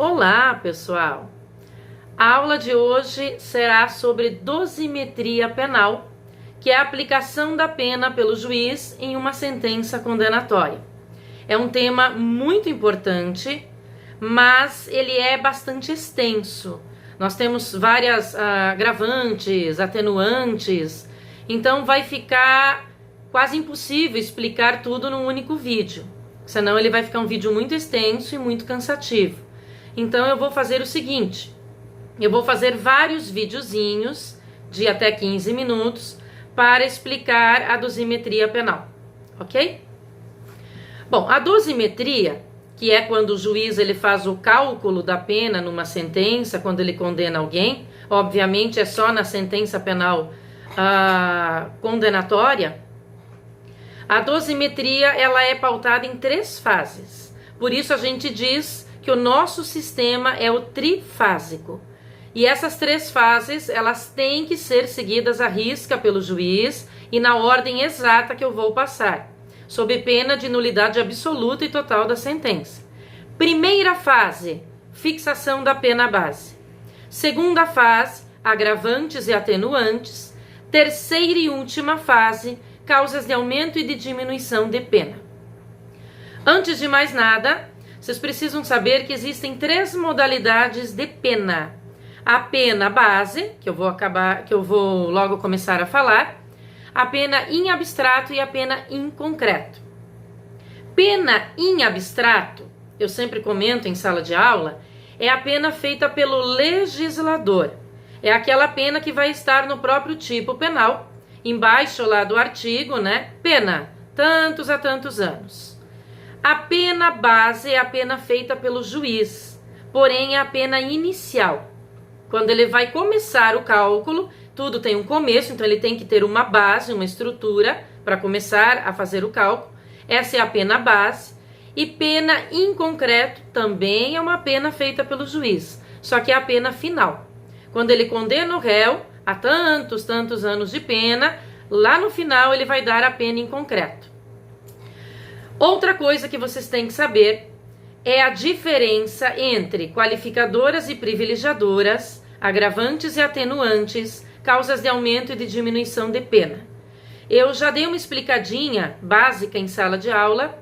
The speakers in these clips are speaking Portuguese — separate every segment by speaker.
Speaker 1: Olá, pessoal! A aula de hoje será sobre dosimetria penal, que é a aplicação da pena pelo juiz em uma sentença condenatória. É um tema muito importante, mas ele é bastante extenso. Nós temos várias agravantes, atenuantes, então vai ficar quase impossível explicar tudo num único vídeo, senão ele vai ficar um vídeo muito extenso e muito cansativo. Então eu vou fazer o seguinte, eu vou fazer vários videozinhos de até 15 minutos para explicar a dosimetria penal, ok? Bom, a dosimetria, que é quando o juiz ele faz o cálculo da pena numa sentença, quando ele condena alguém, obviamente é só na sentença penal condenatória. A dosimetria ela é pautada em 3 fases, por isso a gente diz que o nosso sistema é o trifásico. E essas 3 fases, elas têm que ser seguidas à risca pelo juiz e na ordem exata que eu vou passar, sob pena de nulidade absoluta e total da sentença. Primeira fase, fixação da pena base. Segunda fase, agravantes e atenuantes. Terceira e última fase, causas de aumento e de diminuição de pena. Antes de mais nada, vocês precisam saber que existem 3 modalidades de pena. A pena base, que eu vou logo começar a falar, a pena em abstrato e a pena em concreto. Pena em abstrato, eu sempre comento em sala de aula, é a pena feita pelo legislador. É aquela pena que vai estar no próprio tipo penal, embaixo lá do artigo, né? Pena, tantos a tantos anos. A pena base é a pena feita pelo juiz, porém é a pena inicial. Quando ele vai começar o cálculo, tudo tem um começo, então ele tem que ter uma base, uma estrutura para começar a fazer o cálculo. Essa é a pena base. E pena em concreto também é uma pena feita pelo juiz, só que é a pena final. Quando ele condena o réu a tantos anos de pena, lá no final ele vai dar a pena em concreto. Outra coisa que vocês têm que saber é a diferença entre qualificadoras e privilegiadoras, agravantes e atenuantes, causas de aumento e de diminuição de pena. Eu já dei uma explicadinha básica em sala de aula,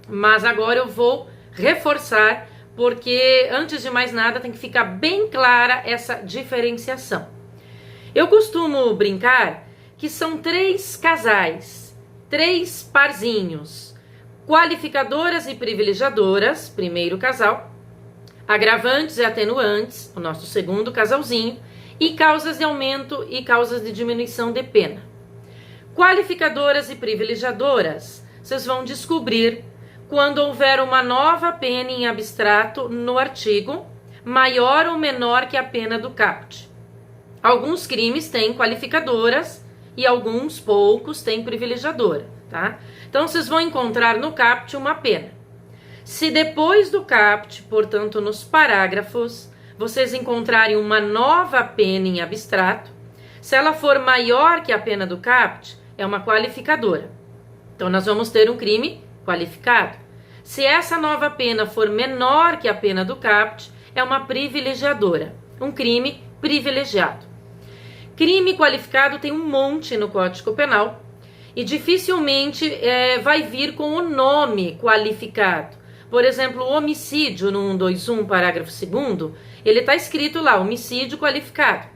Speaker 1: mas agora eu vou reforçar, porque antes de mais nada tem que ficar bem clara essa diferenciação. Eu costumo brincar que são 3 casais, 3 parzinhos. Qualificadoras e privilegiadoras, primeiro casal, agravantes e atenuantes, o nosso segundo casalzinho, e causas de aumento e causas de diminuição de pena. Qualificadoras e privilegiadoras, vocês vão descobrir quando houver uma nova pena em abstrato no artigo, maior ou menor que a pena do caput. Alguns crimes têm qualificadoras e alguns poucos têm privilegiadora, tá? Então, vocês vão encontrar no caput uma pena. Se depois do caput, portanto, nos parágrafos, vocês encontrarem uma nova pena em abstrato, se ela for maior que a pena do caput, é uma qualificadora. Então, nós vamos ter um crime qualificado. Se essa nova pena for menor que a pena do caput, é uma privilegiadora, um crime privilegiado. Crime qualificado tem um monte no Código Penal, e dificilmente vai vir com o nome qualificado. Por exemplo, o homicídio no 121, parágrafo 2º, ele está escrito lá, homicídio qualificado.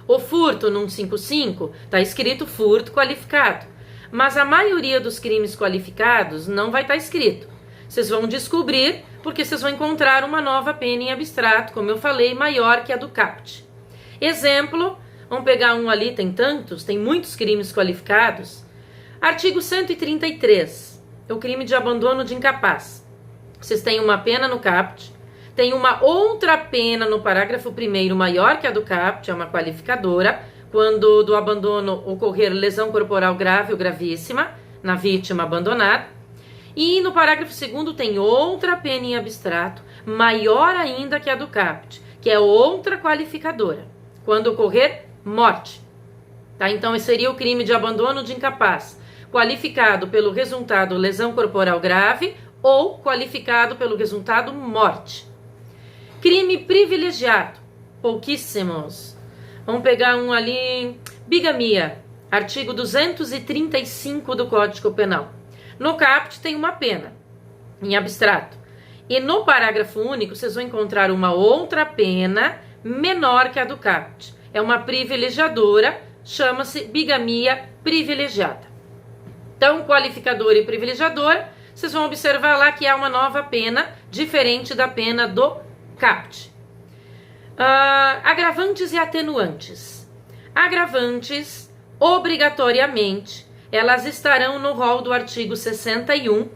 Speaker 1: O furto no 155, está escrito furto qualificado. Mas a maioria dos crimes qualificados não vai estar escrito. Vocês vão descobrir, porque vocês vão encontrar uma nova pena em abstrato, como eu falei, maior que a do caput. Exemplo, vamos pegar um ali, tem tantos, tem muitos crimes qualificados. Artigo 133, o crime de abandono de incapaz. Vocês têm uma pena no caput, tem uma outra pena no parágrafo 1º maior que a do caput, é uma qualificadora, quando do abandono ocorrer lesão corporal grave ou gravíssima na vítima abandonada. E no parágrafo 2º tem outra pena em abstrato, maior ainda que a do caput, que é outra qualificadora, quando ocorrer morte. Tá? Então, esse seria o crime de abandono de incapaz, qualificado pelo resultado lesão corporal grave ou qualificado pelo resultado morte. Crime privilegiado, pouquíssimos. Vamos pegar um ali, bigamia, artigo 235 do Código Penal. No caput tem uma pena, em abstrato. E no parágrafo único, vocês vão encontrar uma outra pena menor que a do caput. É uma privilegiadora, chama-se bigamia privilegiada. Então, qualificador e privilegiador, vocês vão observar lá que há uma nova pena, diferente da pena do caput. Agravantes e atenuantes. Agravantes, obrigatoriamente, elas estarão no rol do artigo 61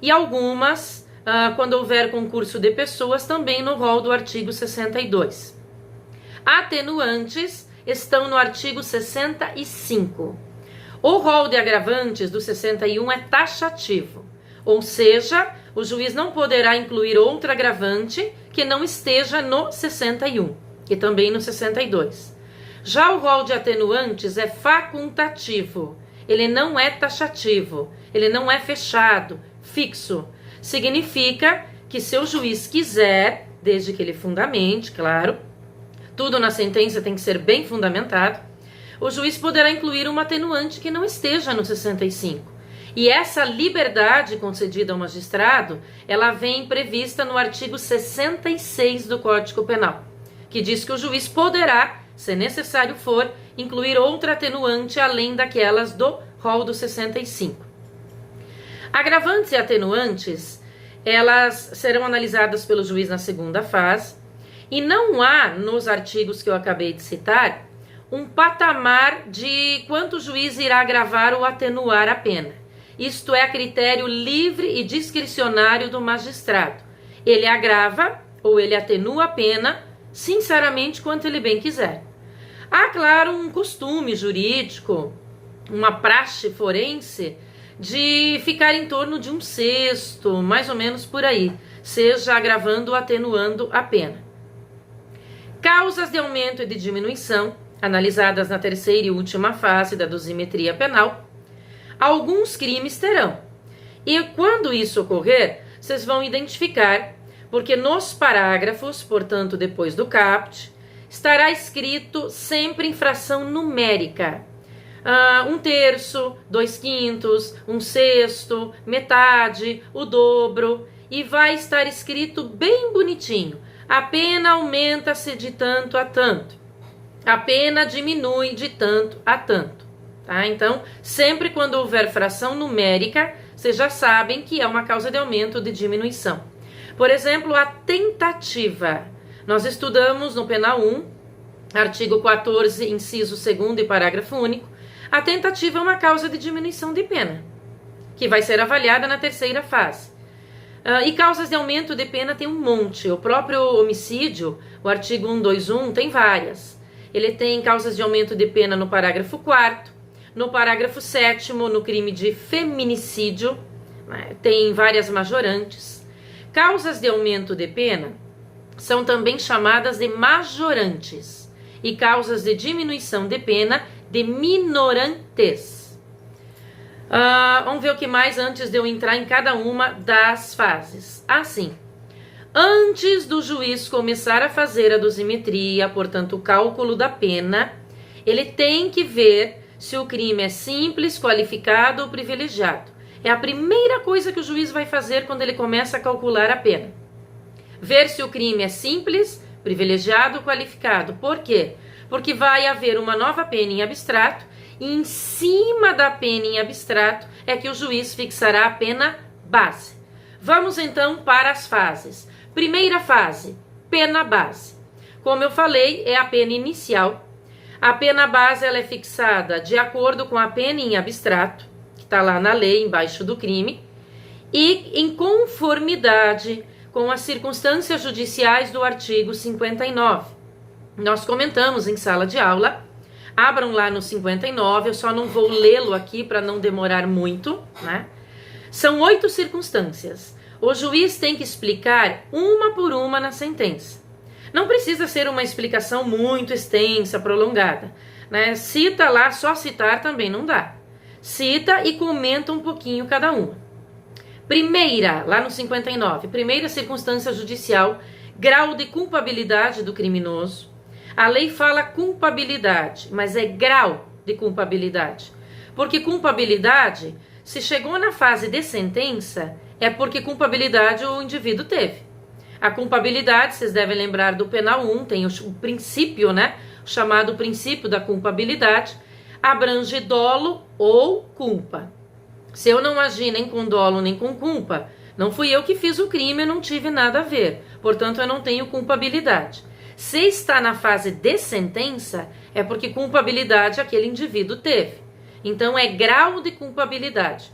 Speaker 1: e algumas, quando houver concurso de pessoas, também no rol do artigo 62. Atenuantes estão no artigo 65. O rol de agravantes do 61 é taxativo, ou seja, o juiz não poderá incluir outro agravante que não esteja no 61 e também no 62. Já o rol de atenuantes é facultativo, ele não é taxativo, ele não é fechado, fixo. Significa que se o juiz quiser, desde que ele fundamente, claro, tudo na sentença tem que ser bem fundamentado, o juiz poderá incluir uma atenuante que não esteja no 65. E essa liberdade concedida ao magistrado, ela vem prevista no artigo 66 do Código Penal, que diz que o juiz poderá, se necessário for, incluir outra atenuante além daquelas do rol do 65. Agravantes e atenuantes, elas serão analisadas pelo juiz na segunda fase, e não há, nos artigos que eu acabei de citar, um patamar de quanto o juiz irá agravar ou atenuar a pena. Isto é a critério livre e discricionário do magistrado. Ele agrava ou ele atenua a pena, sinceramente, quanto ele bem quiser. Há, claro, um costume jurídico, uma praxe forense, de ficar em torno de 1/6, mais ou menos por aí, seja agravando ou atenuando a pena. Causas de aumento e de diminuição, analisadas na terceira e última fase da dosimetria penal, alguns crimes terão. E quando isso ocorrer, vocês vão identificar, porque nos parágrafos, portanto depois do caput, estará escrito sempre em fração numérica. 1/3, 2/5, 1/6, metade, o dobro, e vai estar escrito bem bonitinho. A pena aumenta-se de tanto a tanto. A pena diminui de tanto a tanto. Tá? Então, sempre quando houver fração numérica, vocês já sabem que é uma causa de aumento ou de diminuição. Por exemplo, a tentativa. Nós estudamos no Penal 1, artigo 14, inciso 2º e parágrafo único. A tentativa é uma causa de diminuição de pena, que vai ser avaliada na terceira fase. E causas de aumento de pena tem um monte. O próprio homicídio, o artigo 121, tem várias. Ele tem causas de aumento de pena no parágrafo 4º, no parágrafo 7º, no crime de feminicídio, né, tem várias majorantes. Causas de aumento de pena são também chamadas de majorantes e causas de diminuição de pena de minorantes. Vamos ver o que mais antes de eu entrar em cada uma das fases. Assim, antes do juiz começar a fazer a dosimetria, portanto, o cálculo da pena, ele tem que ver se o crime é simples, qualificado ou privilegiado. É a primeira coisa que o juiz vai fazer quando ele começa a calcular a pena. Ver se o crime é simples, privilegiado ou qualificado. Por quê? Porque vai haver uma nova pena em abstrato e em cima da pena em abstrato é que o juiz fixará a pena base. Vamos então para as fases. Primeira fase, pena base. Como eu falei, é a pena inicial. A pena base ela é fixada de acordo com a pena em abstrato, que está lá na lei, embaixo do crime, e em conformidade com as circunstâncias judiciais do artigo 59. Nós comentamos em sala de aula, abram lá no 59, eu só não vou lê-lo aqui para não demorar muito, né? São 8 circunstâncias. O juiz tem que explicar uma por uma na sentença. Não precisa ser uma explicação muito extensa, prolongada, né? Cita lá, só citar também não dá. Cita e comenta um pouquinho cada uma. Primeira, lá no 59, primeira circunstância judicial, grau de culpabilidade do criminoso. A lei fala culpabilidade, mas é grau de culpabilidade. Porque culpabilidade, se chegou na fase de sentença, é porque culpabilidade o indivíduo teve. A culpabilidade, vocês devem lembrar do Penal 1, tem o princípio, né? O chamado princípio da culpabilidade, abrange dolo ou culpa. Se eu não agi nem com dolo nem com culpa, não fui eu que fiz o crime, eu não tive nada a ver. Portanto, eu não tenho culpabilidade. Se está na fase de sentença, é porque culpabilidade aquele indivíduo teve. Então, é grau de culpabilidade.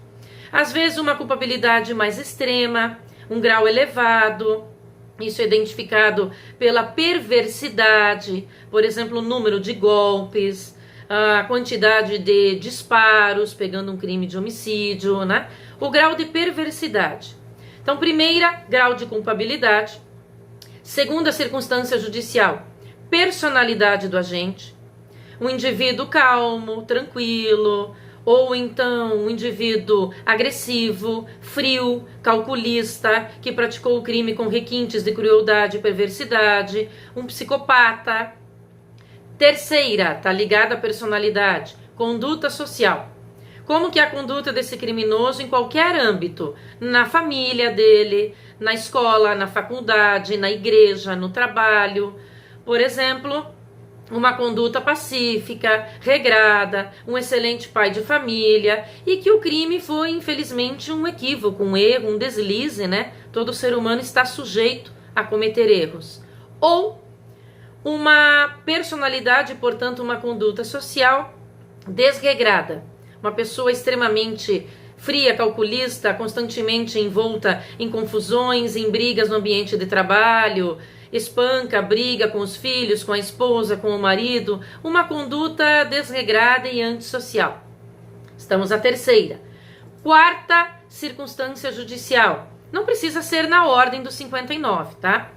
Speaker 1: Às vezes, uma culpabilidade mais extrema, um grau elevado. Isso é identificado pela perversidade, por exemplo, o número de golpes, a quantidade de disparos, pegando um crime de homicídio, né? O grau de perversidade. Então, primeira, grau de culpabilidade. Segunda circunstância judicial, personalidade do agente. Um indivíduo calmo, tranquilo, ou então um indivíduo agressivo, frio, calculista, que praticou o crime com requintes de crueldade e perversidade, um psicopata. Terceira, tá ligada à personalidade, conduta social. Como que é a conduta desse criminoso em qualquer âmbito, na família dele, na escola, na faculdade, na igreja, no trabalho. Por exemplo, uma conduta pacífica, regrada, um excelente pai de família, e que o crime foi, infelizmente, um equívoco, um erro, um deslize, né? Todo ser humano está sujeito a cometer erros. Ou uma personalidade, portanto, uma conduta social desregrada. Uma pessoa extremamente fria, calculista, constantemente envolta em confusões, em brigas no ambiente de trabalho, espanca, briga com os filhos, com a esposa, com o marido, uma conduta desregrada e antissocial. Estamos à terceira. Quarta circunstância judicial. Não precisa ser na ordem dos 59, tá?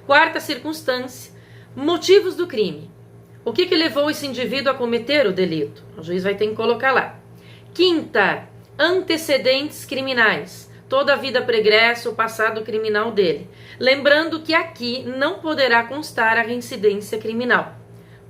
Speaker 1: Quarta circunstância, motivos do crime. O que levou esse indivíduo a cometer o delito? O juiz vai ter que colocar lá. Quinta, antecedentes criminais. Toda a vida pregressa, o passado criminal dele. Lembrando que aqui não poderá constar a reincidência criminal.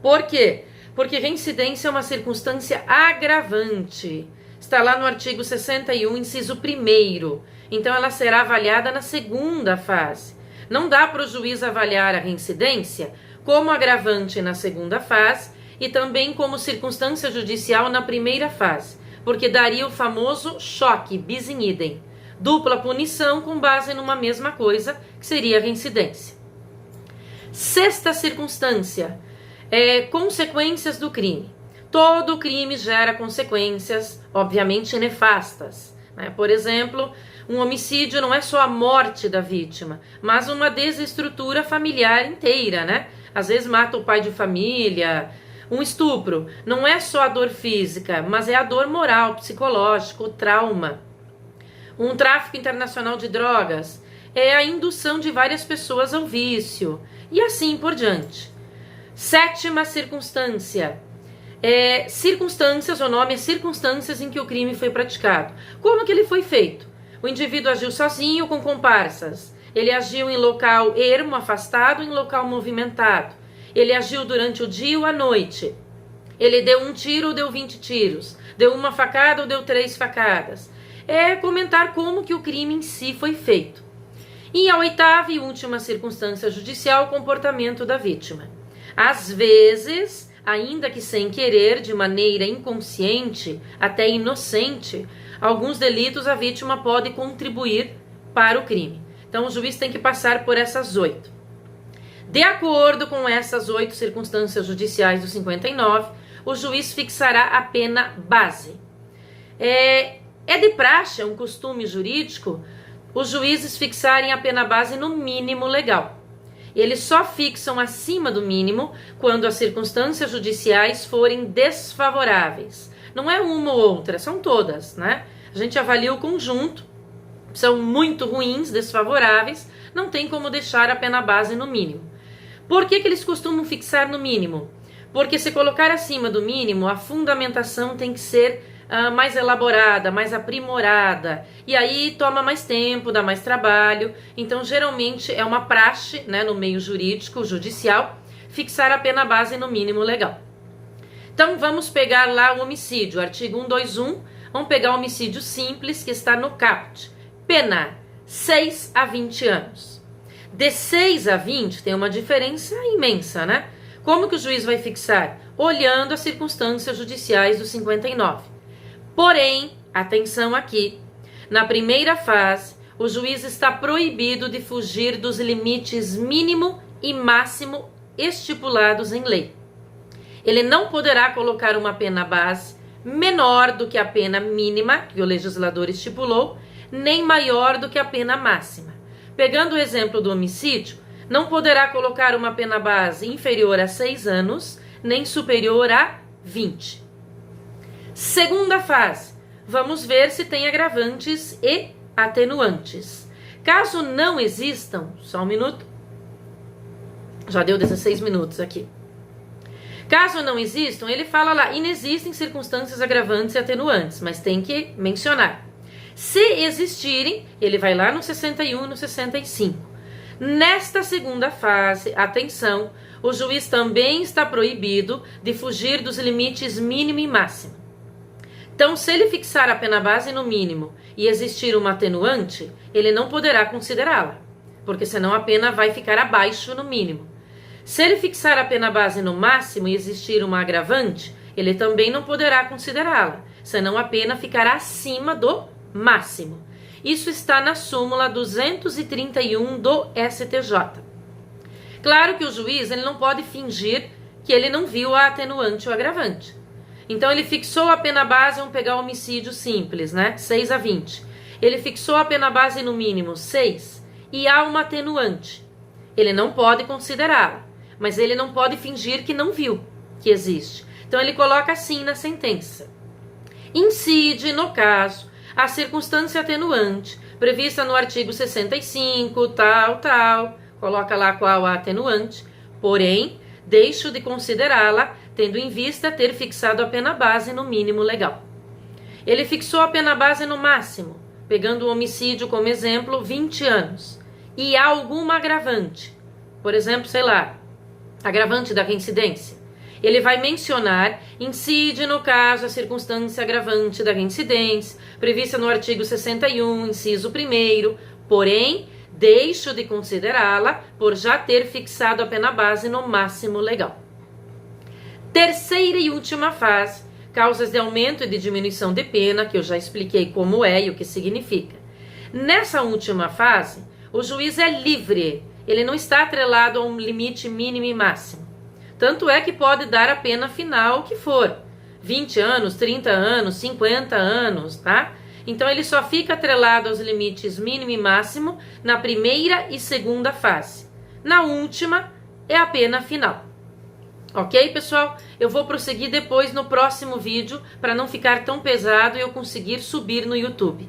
Speaker 1: Por quê? Porque reincidência é uma circunstância agravante. Está lá no artigo 61, inciso 1º. Então ela será avaliada na segunda fase. Não dá para o juiz avaliar a reincidência como agravante na segunda fase e também como circunstância judicial na primeira fase, porque daria o famoso choque bis in idem, dupla punição com base numa mesma coisa, que seria a reincidência. Sexta circunstância, consequências do crime. Todo crime gera consequências, obviamente nefastas, né? Por exemplo, um homicídio não é só a morte da vítima, mas uma desestrutura familiar inteira, né? Às vezes mata o pai de família. Um estupro não é só a dor física, mas é a dor moral, psicológica, o trauma. Um tráfico internacional de drogas é a indução de várias pessoas ao vício, e assim por diante. Sétima circunstância. Circunstâncias, o nome é circunstâncias em que o crime foi praticado. Como que ele foi feito? O indivíduo agiu sozinho com comparsas. Ele agiu em local ermo, afastado, em local movimentado. Ele agiu durante o dia ou a noite. Ele deu um tiro ou deu 20 tiros. Deu uma facada ou deu 3 facadas. É comentar como que o crime em si foi feito. E a oitava e última circunstância judicial, o comportamento da vítima. Às vezes, ainda que sem querer, de maneira inconsciente, até inocente, alguns delitos a vítima pode contribuir para o crime. Então o juiz tem que passar por essas 8. De acordo com essas 8 circunstâncias judiciais do 59, o juiz fixará a pena base. É de praxe, é um costume jurídico, os juízes fixarem a pena base no mínimo legal. Eles só fixam acima do mínimo quando as circunstâncias judiciais forem desfavoráveis. Não é uma ou outra, são todas, né? A gente avalia o conjunto, são muito ruins, desfavoráveis, não tem como deixar a pena base no mínimo. Por que eles costumam fixar no mínimo? Porque se colocar acima do mínimo, a fundamentação tem que ser mais elaborada, mais aprimorada, e aí toma mais tempo, dá mais trabalho. Então, geralmente é uma praxe, né, no meio jurídico, judicial, fixar a pena base no mínimo legal. Então, vamos pegar lá o homicídio, artigo 121, vamos pegar o homicídio simples que está no caput. Pena, 6 a 20 anos. De 6 a 20 tem uma diferença imensa, né? Como que o juiz vai fixar? Olhando as circunstâncias judiciais do 59. Porém, atenção aqui, na primeira fase, o juiz está proibido de fugir dos limites mínimo e máximo estipulados em lei. Ele não poderá colocar uma pena base menor do que a pena mínima que o legislador estipulou, nem maior do que a pena máxima. Pegando o exemplo do homicídio, não poderá colocar uma pena base inferior a 6 anos, nem superior a 20. Segunda fase, vamos ver se tem agravantes e atenuantes. Caso não existam, só um minuto, já deu 16 minutos aqui. Caso não existam, ele fala lá, inexistem circunstâncias agravantes e atenuantes, mas tem que mencionar. Se existirem, ele vai lá no 61 e no 65. Nesta segunda fase, atenção, o juiz também está proibido de fugir dos limites mínimo e máximo. Então, se ele fixar a pena base no mínimo e existir uma atenuante, ele não poderá considerá-la, porque senão a pena vai ficar abaixo no mínimo. Se ele fixar a pena base no máximo e existir uma agravante, ele também não poderá considerá-la, senão a pena ficará acima do máximo. Isso está na súmula 231 do STJ. Claro que o juiz ele não pode fingir que ele não viu a atenuante ou agravante. Então ele fixou a pena base, vamos pegar o homicídio simples, né? 6 a 20. Ele fixou a pena base no mínimo 6 e há uma atenuante. Ele não pode considerá-la, mas ele não pode fingir que não viu que existe. Então ele coloca assim na sentença. Incide, no caso, a circunstância atenuante prevista no artigo 65, tal, coloca lá qual a atenuante, porém, deixo de considerá-la, tendo em vista ter fixado a pena base no mínimo legal. Ele fixou a pena base no máximo, pegando o homicídio como exemplo, 20 anos. E há alguma agravante, por exemplo, sei lá, agravante da reincidência. Ele vai mencionar, incide no caso a circunstância agravante da reincidência, prevista no artigo 61, inciso 1º, porém, deixo de considerá-la por já ter fixado a pena base no máximo legal. Terceira e última fase, causas de aumento e de diminuição de pena, que eu já expliquei como é e o que significa. Nessa última fase, o juiz é livre, ele não está atrelado a um limite mínimo e máximo. Tanto é que pode dar a pena final que for, 20 anos, 30 anos, 50 anos, tá? Então ele só fica atrelado aos limites mínimo e máximo na primeira e segunda fase. Na última, é a pena final. Ok, pessoal? Eu vou prosseguir depois no próximo vídeo para não ficar tão pesado e eu conseguir subir no YouTube.